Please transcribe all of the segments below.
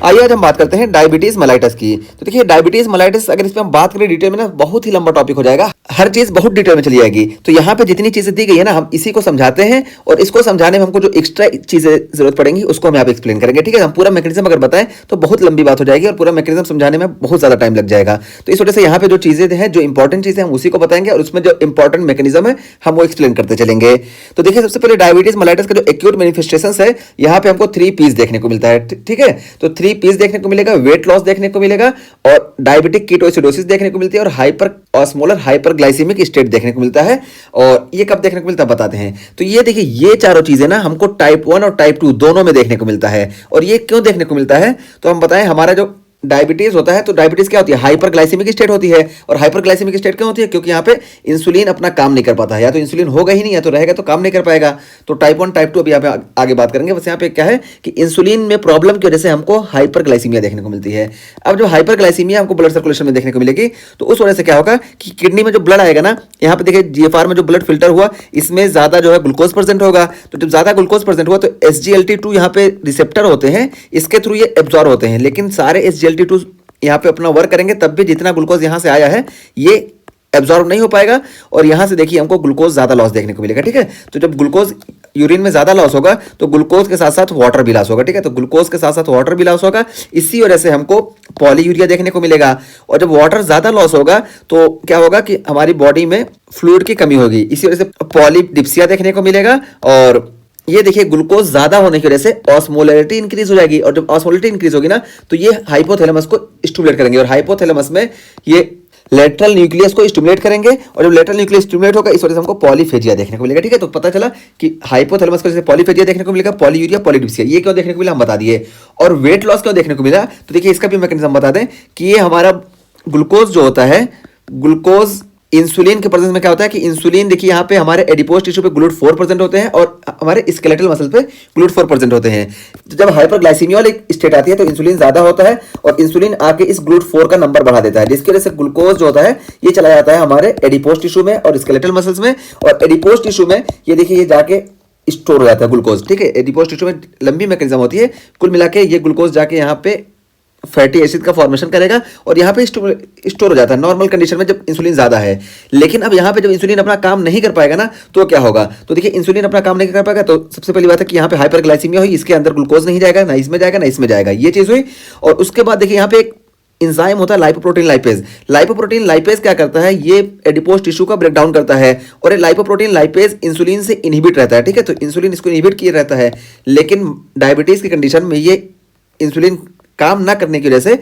आइए आज हम बात करते हैं डायबिटीज मेलाइटस की। तो देखिए डायबिटीज मेलाइटस अगर इस पे हम बात करें डिटेल में ना बहुत ही लंबा टॉपिक हो जाएगा, हर चीज बहुत डिटेल में चली जाएगी। तो यहाँ पे जितनी चीजें दी गई है ना हम इसी को समझाते हैं और इसको समझाने में हमको जो एक्स्ट्रा चीजें जरूरत पड़ेंगी उसको हम यहाँ पे एक्सप्लेन करेंगे। ठीक है, हम पूरा मैकेनिज्म अगर बताएं तो बहुत लंबी बात हो जाएगी और पूरा मैकेनिज्म समझाने में बहुत ज्यादा टाइम लग जाएगा। तो इस वजह से यहाँ पे जो चीजें हैं, जो इंपॉर्टेंट चीजें हम उसी को बताएंगे और उसमें जो इंपॉर्टेंट मैकेनिज्म है हम वो एक्सप्लेन करते चलेंगे। तो देखिए सबसे पहले डायबिटीज मेलाइटस का जो एक्यूट मैनिफेस्टेशंस है, यहाँ पे हमको 3 पीस देखने को मिलता है। ठीक है, तो 3 पीस देखने को मिलेगा, वेट लॉस देखने को मिलेगा और डायबिटिक कीटोएसिडोसिस देखने को मिलती है और हाइपर ऑस्मोलर हाइपरग्लाइसेमिक स्टेट देखने को मिलता है। और ये कब देखने को मिलता है बताते हैं। तो ये देखिए ये चारों चीजें ना हमको टाइप 1 और टाइप 2 दोनों में देखने को मिलता है। और ये क्यों देखने को मिलता है तो हम बताएं, हमारा जो डायबिटीज होता है तो डायबिटीज क्या होती है, हाइपरग्लाइसेमिक स्टेट होती है। और हाइपरग्लाइसेमिक स्टेट क्यों होती है, क्योंकि यहाँ पे इंसुलिन अपना काम नहीं कर पाता है, या तो इंसुलिन होगा ही नहीं या तो रहेगा तो काम नहीं कर पाएगा। तो टाइप 1 टाइप 2 अभी यहाँ पे आगे बात करेंगे। बस यहाँ पे क्या है कि इंसुलिन में प्रॉब्लम की वजह से हमको हाइपरग्लाइसीमिया देखने को मिलती है। अब जो हाइपरग्लाइसीमिया हमको ब्लड सर्कुलेशन में देखने को मिलेगी तो उस वजह से क्या होगा कि किडनी में जो ब्लड आएगा ना, यहाँ पे देखिए जीएफआर में जो ब्लड फिल्टर हुआ इसमें ज्यादा जो है ग्लूकोज प्रेजेंट होगा। तो जब ज्यादा ग्लूकोज प्रेजेंट हुआ तो SGLT2 यहाँ पे रिसेप्टर होते हैं, इसके थ्रू ये एब्जॉर्ब होते हैं। लेकिन सारे SGLT2 यहाँ पे अपना वर्क करेंगे तब भी जितना ग्लूकोज यहाँ से आया है ये एब्जॉर्ब नहीं हो पाएगा और यहाँ से देखिए हमको ग्लूकोज ज्यादा लॉस देखने को मिलेगा। ठीक है, तो जब ग्लूकोज यूरिन में ज्यादा लॉस होगा तो ग्लूकोज के साथ साथ वाटर भी लॉस होगा। ठीक है, तो ग्लूकोज के साथ साथ वाटर भी लॉस होगा, इसी वजह से हमको पॉलीयूरिया देखने को मिलेगा। और जब वाटर ज्यादा लॉस होगा तो क्या होगा कि हमारी बॉडी में फ्लूइड की कमी होगी, इसी वजह से पॉलीडिप्सिया देखने को मिलेगा। और ये देखिए ग्लूकोज ज्यादा होने की वजह से ऑस्मोलरिटी इंक्रीज हो जाएगी और जब ऑस्मोलरिटी इंक्रीज होगी ना तो ये हाइपोथैलेमस को स्टिमुलेट करेंगे और हाइपोथैलेमस में ये लेटरल न्यूक्लियस को स्टिमुलेट करेंगे और जब लेटरल न्यूक्लियस स्टिमुलेट होगा इस वजह से हमको पॉलीफेजिया देखने को मिलेगा। ठीक है, तो पता चला कि हाइपोथैलेमस की वजह से पॉलीफेजिया देखने को मिलेगा, पॉलीयूरिया पॉलीडिप्सिया ये क्यों देखने को मिला हम बता दिए। और वेट लॉस क्यों देखने को मिला तो देखिए इसका भी मैकेनिज्म बता दें कि ये हमारा ग्लूकोज जो होता है, ग्लूकोज इंसुलिन के प्रेजेंस में क्या होता है कि इंसुलिन देखिए यहाँ पे हमारे एडिपोज टिश्यू पे GLUT4% होते हैं और हमारे स्केलेटल मसल पे GLUT4% होते हैं। तो जब हाइपरग्लाइसीमिया वाली स्टेट आती है तो इंसुलिन ज्यादा होता है और इंसुलिन आके इस GLUT4 का नंबर बढ़ा देता है, जिसकी वजह से ग्लूकोज जो होता है ये चला जाता है हमारे एडिपोज टिश्यू में और स्केलेटल मसल्स में। और एडिपोज टिश्यू में ये देखिए ये जाके स्टोर हो जाता है ग्लूकोज। ठीक है, एडिपोज टिश्यू में लंबी मैकेनिज्म होती है, कुल मिला के ये ग्लूकोज जाके यहाँ पे फैटी एसिड का फॉर्मेशन करेगा और यहाँ पे स्टोर हो जाता है नॉर्मल कंडीशन में जब इंसुलिन ज्यादा है। लेकिन अब यहाँ पे जब इंसुलिन अपना काम नहीं कर पाएगा ना तो क्या होगा, तो देखिए इंसुलिन अपना काम नहीं कर पाएगा तो सबसे पहली बात है कि यहाँ पे हाइपरग्लाइसीमिया हुई, इसके अंदर ग्लूकोज नहीं जाएगा, ना इसमें जाएगा ना इसमें जाएगा, ये चीज हुई। और उसके बाद देखिए यहाँ पे एक इंजाइम होता है लाइपोप्रोटीन लाइपेज। लाइपोप्रोटीन लाइपेज क्या करता है, ये एडिपोज टिश्यू का ब्रेक डाउन करता है और ये लाइपोप्रोटीन लाइपेज इंसुलिन से इनहिबिट रहता है। ठीक है, तो इंसुलिन इसको इनहिबिट किए रहता है, लेकिन डायबिटीज की कंडीशन में ये इंसुलिन काम ना करने की वजह से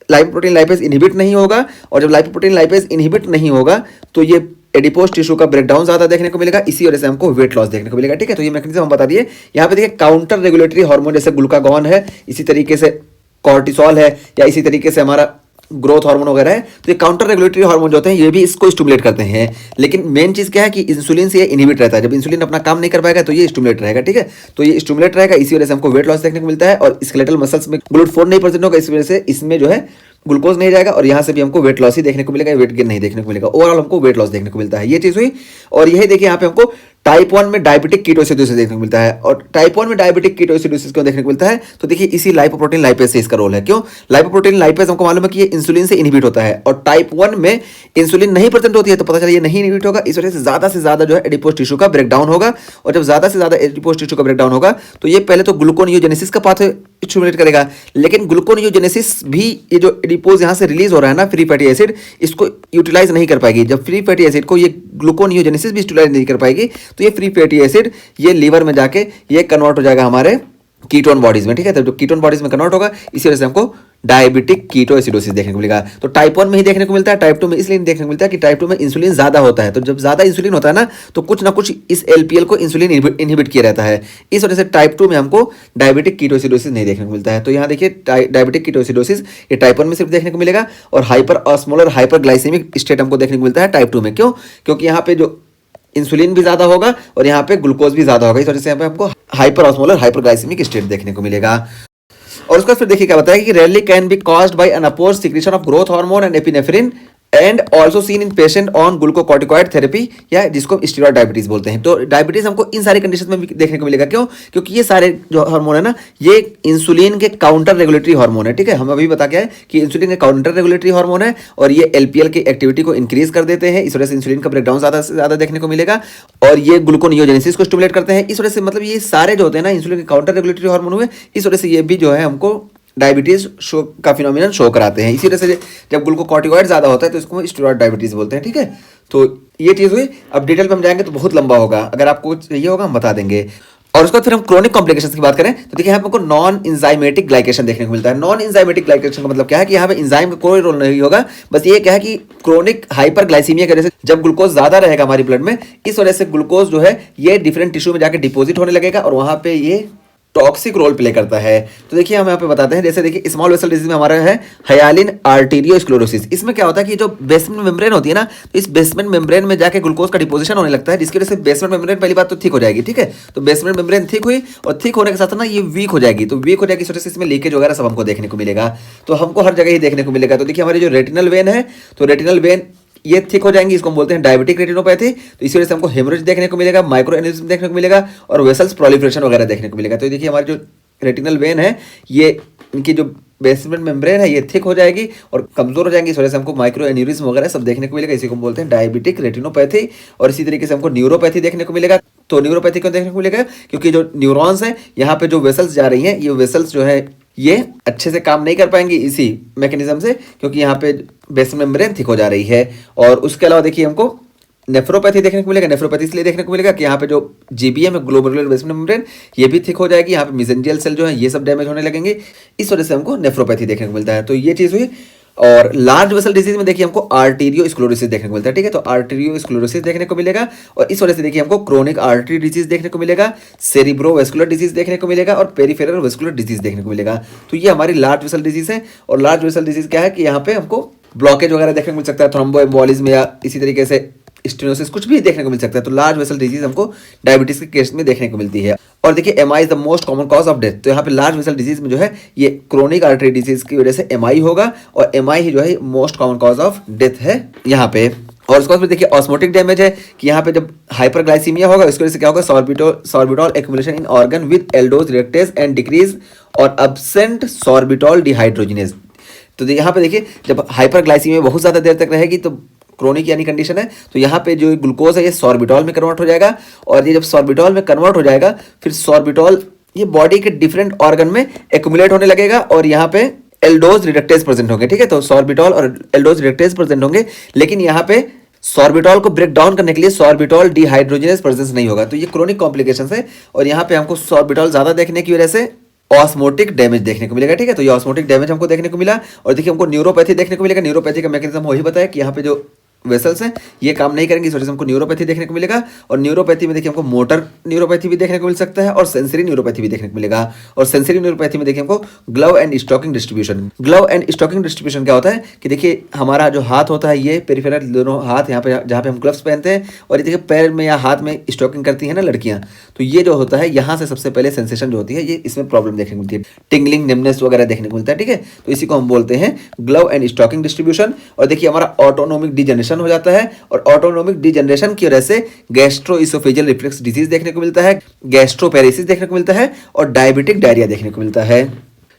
लाइपोप्रोटीन लाइपेज इनहिबिट नहीं होगा और जब लाइपोप्रोटीन लाइपेज इनहिबिट नहीं होगा तो ये एडिपोज टिश्यू का ब्रेकडाउन ज्यादा देखने को मिलेगा, इसी वजह से हमको वेट लॉस देखने को मिलेगा। ठीक है, तो ये मैकेनिज्म हम बता दिए। यहाँ पे देखिए काउंटर रेगुलेटरी हार्मोन जैसे ग्लूकागॉन है, इसी तरीके से कॉर्टिसोल है या इसी तरीके से हमारा ग्रोथ हार्मोन वगैरह है, तो ये काउंटर रेगुलेटरी हार्मोन जो होते हैं ये भी इसको स्टिमुलेट करते हैं। लेकिन मेन चीज क्या है कि इंसुलिन से ये इनहिबिट रहता है, जब इंसुलिन अपना काम नहीं कर पाएगा तो ये स्टिमुलेट रहेगा। ठीक है, तो ये स्टिमुलेट रहेगा, इसी वजह से हमको वेट लॉस देखने को मिलता है। और स्केलेटल मसल्स में GLUT4 नहीं प्रेजेंट होगा, इस वजह से इसमें जो है ग्लूकोज नहीं जाएगा और यहाँ से भी हमको वेट लॉस ही देखने को मिलेगा, वेट गेन नहीं देखने को मिलेगा। ओवरऑल हमको वेट लॉस देखने को मिलता है, ये चीज हुई। और यही देखिए यहाँ पे हमको टाइप 1 में डायबिटिक कीटोएसिडोसिस देखने को मिलता है। और टाइप 1 में डायबिटिक कीटोएसिडोसिस क्यों देखने को मिलता है तो देखिए इसी लाइपोप्रोटीन लाइपेज से इसका रोल है। क्यों, लाइपोप्रोटीन लाइपेज हमको मालूम है कि ये इंसुलिन से इनहिबिट होता है और टाइप 1 में इंसुलिन नहीं प्रेजेंट होती है तो पता चला ये नहीं इनहिबिट होगा, इस वजह से ज्यादा जो है एडिपोज टिश्यू का ब्रेकडाउन होगा। और जब ज्यादा से ज्यादा एडिपोज टिश्यू का ब्रेकडाउन होगा तो ये पहले तो ग्लूकोनियोजेनेसिस का पाथवे स्टिमुलेट करेगा, लेकिन ग्लूकोनियोजेनेसिस भी ये जो एडिपोज यहाँ से रिलीज हो रहा है ना फ्री फैटी एसिड, इसको यूटिलाइज नहीं कर पाएगी। जब फ्री फैटी एसिड को ये ग्लूकोनियोजेनेसिस भी यूटिलाइज नहीं कर पाएगी तो ये फ्री फैटी एसिड ये लीवर में जाके ये कन्वर्ट हो जाएगा हमारे कीटोन बॉडीज में। ठीक है, तो जो कीटोन बॉडीज में कन्वर्ट होगा इसी वजह से हमको डायबिटिक कीटोएसिडोसिस देखने को मिलेगा। तो टाइप 1 में ही देखने को मिलता है, टाइप 2 में इसलिए देखने को मिलता है कि टाइप 2 में इंसुलिन ज्यादा होता है। तो जब ज्यादा इंसुलिन होता है ना तो कुछ ना कुछ इस LPL को इंसुलिन इनहिबिट किया रहता है, इस वजह से टाइप 2 में हमको डायबिटिक कीटोएसिडोसिस नहीं देखने को मिलता है। तो यहाँ देखिए डायबिटिक कीटोएसिडोसिस ये टाइप 1 में सिर्फ देखने को मिलेगा और हाइपर ऑस्मोलर हाइपरग्लाइसेमिक स्टेट हमको देखने को मिलता है टाइप 2 में। क्यों, क्योंकि यहाँ पे जो इंसुलिन भी ज्यादा होगा और यहाँ पे ग्लूकोज भी ज्यादा होगा, इस वजह से यहाँ पे हमको हाइपर ऑस्मोलर हाइपरग्लाइसेमिक स्टेट देखने को मिलेगा। और उसका फिर देखिए क्या बताया कि rarely can be caused by unopposed secretion of growth hormone and epinephrine and also seen in patient on glucocorticoid therapy, या जिसको स्टीरॉयड डायबिटीज बोलते हैं। तो डायबिटीज हमको इन सारी कंडीशन में भी देखने को मिलेगा। क्यों? क्योंकि ये सारे जो हार्मोन है ना, ये इंसुलिन के काउंटर रेगुलेटरी हार्मोन है। ठीक है, हम अभी बता के आए कि इंसुलिन के काउंटर रेगुलेटरी हार्मोन है और ये एलपीएल की एक्टिविटी को इंक्रीज कर देते हैं। इस वजह से इंसुलिन का ब्रेकडाउन ज्यादा से ज्यादा देखने को मिलेगा और ये ग्लूकोनियोजेनेसिस को स्टिमुलेट करते हैं। इस वजह से मतलब ये सारे जो होते हैं ना इंसुलिन के काउंटर रेगुलेटरी हार्मोन हुए, इस वजह से ये भी जो है हमको डायबिटीज शो का फिनोमिनन शो कराते हैं। इसी वजह से जब ग्लूकोकॉर्टिकॉइड ज्यादा होता है तो इसको स्टीरॉयड डायबिटीज बोलते हैं। ठीक है, तो ये चीज हुई। अब डिटेल में हम जाएंगे तो बहुत लंबा होगा, अगर आपको चाहिए होगा हम बता देंगे। और उसके बाद फिर हम क्रोनिक कॉम्प्लिकेशंस की बात करें तो देखिए यहाँ पे हमको नॉन इंजाइमेटिक ग्लाइकेशन देखने को मिलता है। नॉन इंजाइमेटिक ग्लाइकेशन का मतलब क्या है कि यहाँ पे इंजाइम का कोई रोल नहीं होगा, बस ये क्या है कि क्रोनिक हाइपरग्लाइसीमिया की वजह से जब ग्लूकोज ज्यादा रहेगा हमारी ब्लड में, इस वजह से ग्लूकोज जो है ये डिफरेंट टिश्यू में जाकर डिपोजिट होने लगेगा और वहां पे ये टॉक्सिक रोल प्ले करता है। तो देखिए हम यहाँ पे बताते हैं, जैसे देखिए स्मॉल वेसल डिजीज में हमारा है हाइलिन आर्टेरियोस्क्लेरोसिस। इसमें क्या होता है कि जो बेसमेंट मेम्ब्रेन होती है ना, तो इस बेसमेंट मेम्ब्रेन में जाके ग्लूकोज का डिपोजिशन होने लगता है, जिसकी वजह से बेसमेंट मेम्ब्रेन पहली बात तो थिक हो जाएगी। ठीक है, तो बेसमेंट मेम्ब्रेन थिक हुई और थिक होने के साथ ना ये वीक हो जाएगी। तो वीक हो जाएगी, इस वजह से इसमें लीकेज वगैरह सब हमको देखने को मिलेगा। तो हमको हर जगह ही देखने को मिलेगा। तो देखिए हमारी जो रेटिनल वेन है, तो रेटिनल वेन ये थिक हो जाएंगी, इसको हम बोलते हैं डायबिटिक रेटिनोपैथी। तो इसी वजह से हमको हेमोरेज देखने को मिलेगा, माइक्रो एन्यूरिज्म देखने को मिलेगा और वेसल्स प्रोलिफरेशन वगैरह देखने को मिलेगा। तो देखिए हमारी जो रेटिनल वेन है, ये इनकी जो बेसमेंट मेम्ब्रेन है ये थिक हो जाएगी और कमजोर हो जाएंगी। इस वजह से हमको माइक्रो एन्यूरिज्म वगैरह सब देखने को मिलेगा। इसी को हम बोलते हैं डायबिटिक रेटिनोपैथी। और इसी तरीके से हमको न्यूरोपैथी देखने को मिलेगा। तो न्यूरोपैथी क्यों देखने को मिलेगा? क्योंकि जो न्यूरॉन्स हैं यहाँ पे जो वेसल्स जा रही हैं, ये वेसल्स जो है ये अच्छे से काम नहीं कर पाएंगी इसी मैकेनिज्म से, क्योंकि यहाँ पे बेसमेंट मेम्ब्रेन थिक हो जा रही है। और उसके अलावा देखिए हमको नेफ्रोपैथी देखने को मिलेगा। नेफ्रोपैथी इसलिए देखने को मिलेगा कि यहाँ पे जो जीबीएम है, ग्लोमेरुलर बेसमेंट मेम्ब्रेन, ये भी थिक हो जाएगी। यहाँ पे मेसेंजियल सेल जो है ये सब डैमेज होने लगेंगे, इस वजह से हमको नेफ्रोपैथी देखने को मिलता है। तो ये चीज़ हुई। और लार्ज वेसल डिजीज में देखिए हमको आर्टेरियोस्क्लेरोसिस देखने को मिलता है। ठीक है, तो आर्टेरियोस्क्लेरोसिस देखने को मिलेगा और इस वजह से देखिए हमको क्रोनिक आर्टरी डिजीज देखने को मिलेगा, सेरिब्रोवेस्कुलर डिजीज देखने को मिलेगा और पेरिफेरल वेस्कुलर डिजीज देखने को मिलेगा। तो ये हमारी लार्ज वेसल डिजीज है। और लार्ज वेसल डिजीज क्या है कि यहाँ पे हमको ब्लॉकेज वगैरह देखने को मिल सकता है, थ्रोम्बोएम्बोलिज्म या इसी तरीके से स्टेनोसिस कुछ भी देखने को मिल सकता है। तो लार्ज वेसल डिजीज हमको डायबिटीज के केस में देखने को मिलती है। और देखिए MI is the most common cause of death. तो यहाँ पे लार्ज वेसल डिजीज में जो है ये क्रोनिक आर्टरी डिजीज की वजह से एमआई होगा और एमआई ही जो है most common cause of death है यहाँ पे। और उसके बाद देखिए ऑस्मोटिक डैमेज है कि यहाँ पे जब हाइपरग्लाइसीमिया होगा इसकी वजह से क्या होगा, sorbitol accumulation in organ with aldose reductase and decrease और एब्सेंट सॉर्बिटॉल डिहाइड्रोजिनेज। तो यहाँ पे देखिए जब हाइपरग्लाइसीमिया बहुत ज़्यादा देर तक रहेगी तो क्रोनिक यानी कंडीशन है, तो यहाँ पे जो ग्लूकोज है ये सॉर्बिटॉल में कन्वर्ट हो जाएगा और ये जब सॉर्बिटॉल में कन्वर्ट हो जाएगा फिर सॉर्बिटॉल ये बॉडी के डिफरेंट ऑर्गन में एक्युमुलेट होने लगेगा और यहाँ पे एल्डोज रिडक्टेज प्रेजेंट होंगे। ठीक है, तो सॉर्बिटॉल और एल्डोज रिडक्टेज प्रेजेंट होंगे, लेकिन यहाँ पे सॉर्बिटॉल को ब्रेक डाउन करने के लिए सॉर्बिटॉल डिहाइड्रोजिनेज प्रेजेंस नहीं होगा। तो ये क्रोनिक कॉम्प्लिकेशंस है और यहाँ पे हमको सॉर्बिटॉल ज्यादा देखने की वजह से ऑस्मोटिक डैमेज देखने को मिलेगा। ठीक है, तो ये ऑस्मोटिक डैमेज हमको देखने को मिला। और देखिए हमको न्यूरोपैथी देखने को मिलेगा। न्यूरोपैथी का मैकेनिज्म वही बताया कि यहाँ पे जो वेसल्स हैं ये काम नहीं करेंगे, इस वजह से हमको न्यूरोपैथी देखने को मिलेगा। और न्यूरोपैथी में देखिए हमको मोटर न्यूरोपैथी भी देखने को मिल सकता है और सेंसरी न्यूरोपैथी भी देखने को मिलेगा। और सेंसरी न्यूरोपैथी में देखिए हमको glove and stocking distribution. Glove and stocking distribution क्या होता है कि देखिए हमारा जो हाथ होता है ये पेरिफेरल दोनों हाथ यहाँ पे जहाँ पे हम ग्लव्स पहनते हैं और ये देखिए पैर में या हाथ में स्टॉकिंग करती है ना लड़कियाँ, तो ये जो होता है यहाँ से सबसे पहले सेंसेशन जो होती है ये इसमें प्रॉब्लम देखने को मिलती है, टिंगलिंग निमनेस वगैरह देखने को मिलता है। ठीक है, तो इसी को हम बोलते हैं ग्लव एंड स्टॉकिंग डिस्ट्रीब्यूशन। और देखिए हमारा ऑटोनोमिक डिजनरेशन हो जाता है और ऑटोनोमिक डिजनरेशन की वजह से गैस्ट्रोइसोफेजियल रिफ्लक्स डिजीज देखने को मिलता है, गैस्ट्रोपेरेसिस देखने को मिलता है और डायबिटिक डायरिया देखने को मिलता है।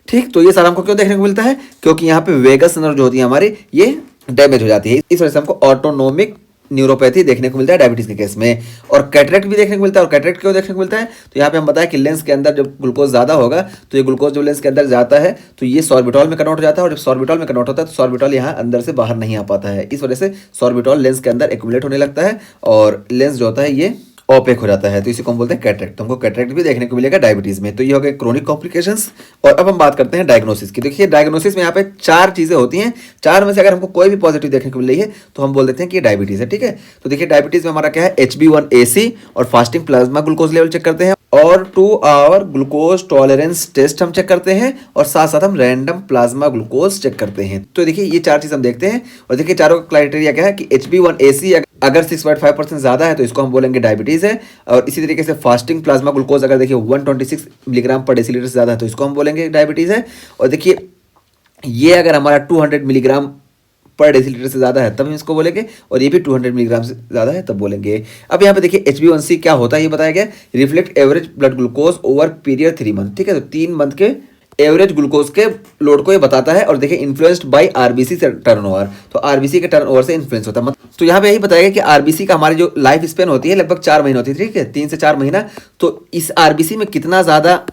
ठीक, तो ये सारा हमको क्यों देखने को मिलता है? क्योंकि यहाँ पे वेगस नर्व जो होती है हमारी ये डैमेज हो जाती है, इस वजह से हमको ऑटोनोमिक न्यूरोपैथी देखने को मिलता है डायबिटीज के केस में। और कैटरेक्ट भी देखने को मिलता है। और कैटरेक्ट क्यों देखने को मिलता है? तो यहाँ पे हम बताया कि लेंस के अंदर जब ग्लूकोज ज्यादा होगा तो ये ग्लूकोज जो लेंस के अंदर जाता है तो ये सॉर्बिटॉल में कन्वर्ट हो जाता है और जब सॉर्बिटॉल में कन्वर्ट होता है तो सॉर्बिटॉल यहाँ अंदर से बाहर नहीं आ पाता है, इस वजह से सॉर्बिटॉल लेंस के अंदर एक्युमुलेट होने लगता है और लेंस जो होता है ये ओपेक हो जाता है, तो इसी को हम बोलते हैं कैटरेक्ट। तो हमको कैटरेक्ट भी देखने को मिलेगा डायबिटीज में। तो ये हो गए क्रोनिक कॉम्प्लिकेशंस। और अब हम बात करते हैं डायग्नोसिस की। देखिए डायग्नोसिस में यहाँ पे 4 चीजें होती हैं, 4 में से अगर हमको कोई भी पॉजिटिव देखने को मिल रही है तो हम बोल देते हैं कि ये डायबिटीज है। ठीक है, तो देखिए डायबिटीज में हमारा क्या है, HbA1c और fasting plasma glucose level check करते हैं और 2 आवर ग्लूकोज टॉलरेंस टेस्ट हम चेक करते हैं और साथ साथ हम रैंडम प्लाज्मा ग्लूकोज चेक करते हैं। तो देखिए ये 4 चीज हम देखते हैं और देखिए चारों का क्राइटेरिया क्या है कि HbA1c अगर 6.5% ज्यादा है तो इसको हम बोलेंगे डायबिटीज है। और इसी तरीके से फास्टिंग प्लाज्मा ग्लूकोज अगर देखिए 126 मिलीग्राम पर डेसीलीटर से ज्यादा है तो इसको हम बोलेंगे डायबिटीज है। और देखिए ये अगर हमारा 200 मिलीग्राम पर डेसीलीटर से ज़्यादा है तब हम इसको बोलेंगे, और ये भी 200 मिलीग्राम से ज़्यादा है तब बोलेंगे। अब यहाँ पे देखिए HbA1c क्या होता है ये बताया गया, reflect average blood glucose over period 3 month, ठीक है। तो 3 मंथ के एवरेज ग्लूकोज के लोड को ये बताता है। और देखिए इन्फ्लुएंस्ड बाय आरबीसी से टर्नओवर, तो आरबीसी के टर्नओवर से इन्फ्लुएंस होता है। तो यहाँ पे यही बताया गया कि आरबीसी का हमारी जो लाइफ स्पेन होती है लगभग 4 महीने होती है, ठीक है, 3 से 4 महीना। तो इस आरबीसी में कितना ज़्यादा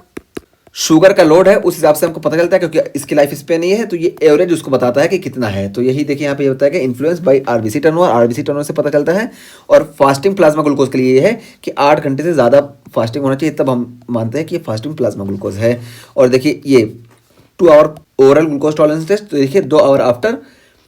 शुगर का लोड है उस हिसाब से हमको पता चलता है, क्योंकि इसकी लाइफ स्पेन ये है, तो ये एवरेज उसको बताता है कि कितना है। तो यही देखिए यहाँ पे ये बताया कि influence by RBC turnover, RBC turnover से पता चलता है। और फास्टिंग प्लाज्मा ग्लूकोज के लिए ये है कि 8 घंटे से ज़्यादा फास्टिंग होना चाहिए, तब हम मानते हैं कि ये फास्टिंग प्लाज्मा ग्लूकोज है। और देखिए ये 2 hour oral glucose tolerance test, तो देखिए 2 hour after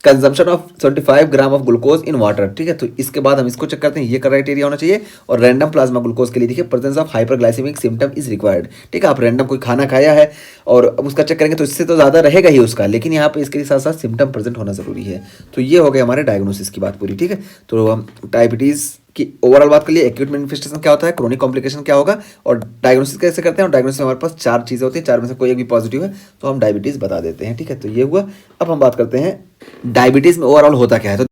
consumption of 75 gram of glucose in water, ठीक है। तो इसके बाद हम इसको चेक करते हैं, ये क्राइटेरिया होना चाहिए। और रैंडम प्लाज्मा ग्लूकोज के लिए देखिए presence of hyperglycaemic symptom is required, ठीक है। आप रैंडम कोई खाना खाया है और अब उसका चेक करेंगे तो इससे तो ज़्यादा रहेगा ही उसका, लेकिन यहाँ पे इसके साथ साथ सिम्टम प्रेजेंट होना जरूरी है। तो ये हो गया हमारे डायग्नोसिस की बात पूरी, ठीक है। तो हम डायबिटीज़ की ओवरऑल बात कर लिए, एक्यूट मैनिफेस्टेशन क्या होता है, क्रोनिक कॉम्प्लिकेशन क्या होगा, और डायग्नोसिस कैसे करते हैं। और डायग्नोसिस में हमारे पास 4 चीज़ें होती हैं, 4 में से कोई एक भी पॉजिटिव है तो हम डायबिटीज़ बता देते हैं, ठीक है। तो ये हुआ। अब हम बात करते हैं डायबिटीज़ में ओवरऑल होता क्या है। तो